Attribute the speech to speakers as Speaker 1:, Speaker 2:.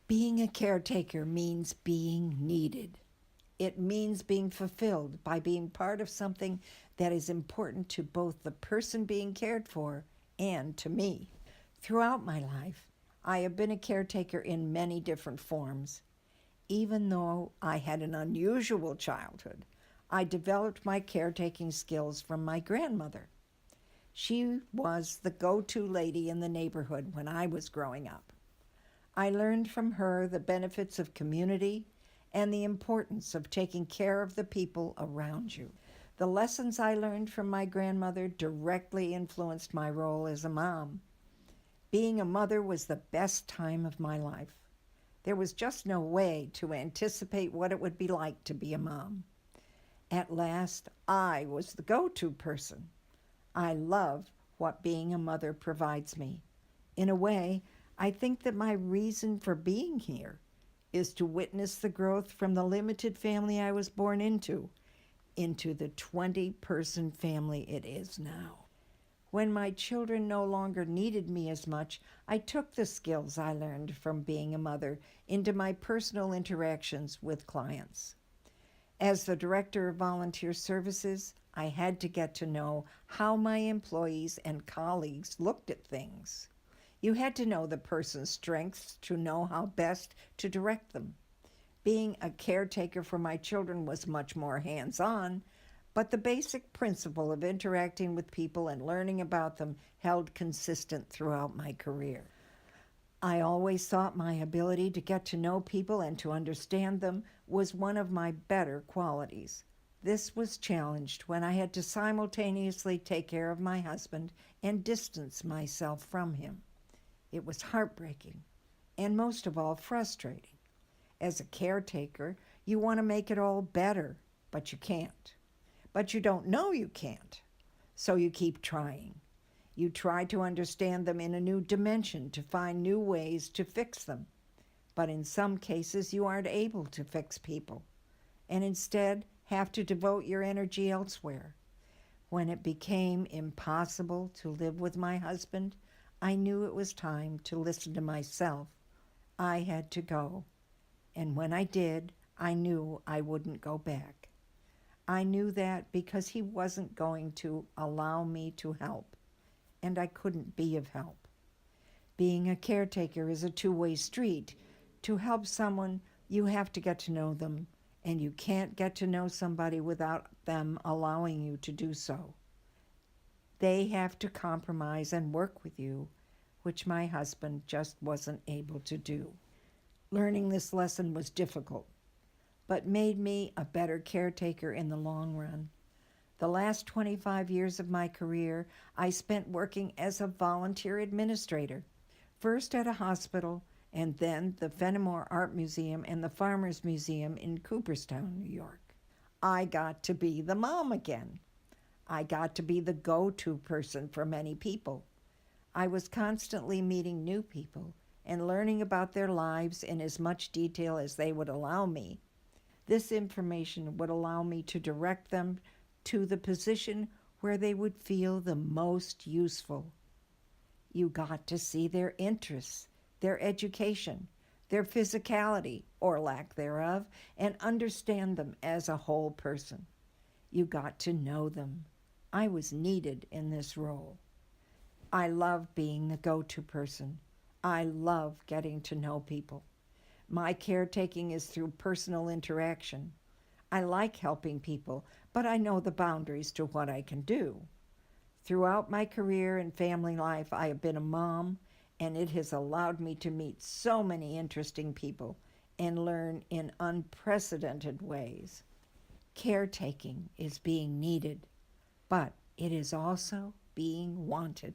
Speaker 1: Being a caretaker means being needed. It means being fulfilled by being part of something that is important to both the person being cared for and to me. Throughout my life, I have been a caretaker in many different forms. Even though I had an unusual childhood, I developed my caretaking skills from my grandmother. She was the go to lady in the neighborhood when I was growing up. I learned from her the benefits of community and the importance of taking care of the people around you. The lessons I learned from my grandmother directly influenced my role as a mom. Being a mother was the best time of my life. There was just no way to anticipate what it would be like to be a mom. At last, I was the go to person. I love what being a mother provides me. In a way, I think that my reason for being here is to witness the growth from the limited family I was born into the 20-person family it is now. When my children no longer needed me as much, I took the skills I learned from being a mother into my personal interactions with clients. As the director of volunteer services, I had to get to know how my employees and colleagues looked at things. You had to know the person's strengths to know how best to direct them. Being a caretaker for my children was much more hands on, but the basic principle of interacting with people and learning about them held consistent throughout my career. I always thought my ability to get to know people and to understand them was one of my better qualities. This was challenged when I had to simultaneously take care of my husband and distance myself from him. It was heartbreaking and most of all frustrating. As a caretaker, you want to make it all better, but you can't. But you don't know you can't, so you keep trying. You try to understand them in a new dimension to find new ways to fix them. But in some cases, you aren't able to fix people and instead have to devote your energy elsewhere. When it became impossible to live with my husband, I knew it was time to listen to myself. I had to go. And when I did, I knew I wouldn't go back. I knew that because he wasn't going to allow me to help, and I couldn't be of help. Being a caretaker is a two-way street. To help someone, you have to get to know them, and you can't get to know somebody without them allowing you to do so. They have to compromise and work with you, which my husband just wasn't able to do. Learning this lesson was difficult, but made me a better caretaker in the long run. The last 25 years of my career, I spent working as a volunteer administrator, first at a hospital and then the Fenimore Art Museum and the Farmers Museum in Cooperstown, New York. I got to be the mom again. I got to be the go-to person for many people. I was constantly meeting new people and learning about their lives in as much detail as they would allow me. This information would allow me to direct them to the position where they would feel the most useful. You got to see their interests, their education, their physicality, or lack thereof, and understand them as a whole person. You got to know them. I was needed in this role. I love being the go-to person. I love getting to know people. My caretaking is through personal interaction. I like helping people, but I know the boundaries to what I can do. Throughout my career and family life, I have been a mom, and it has allowed me to meet so many interesting people and learn in unprecedented ways. Caretaking is being needed, but it is also being wanted.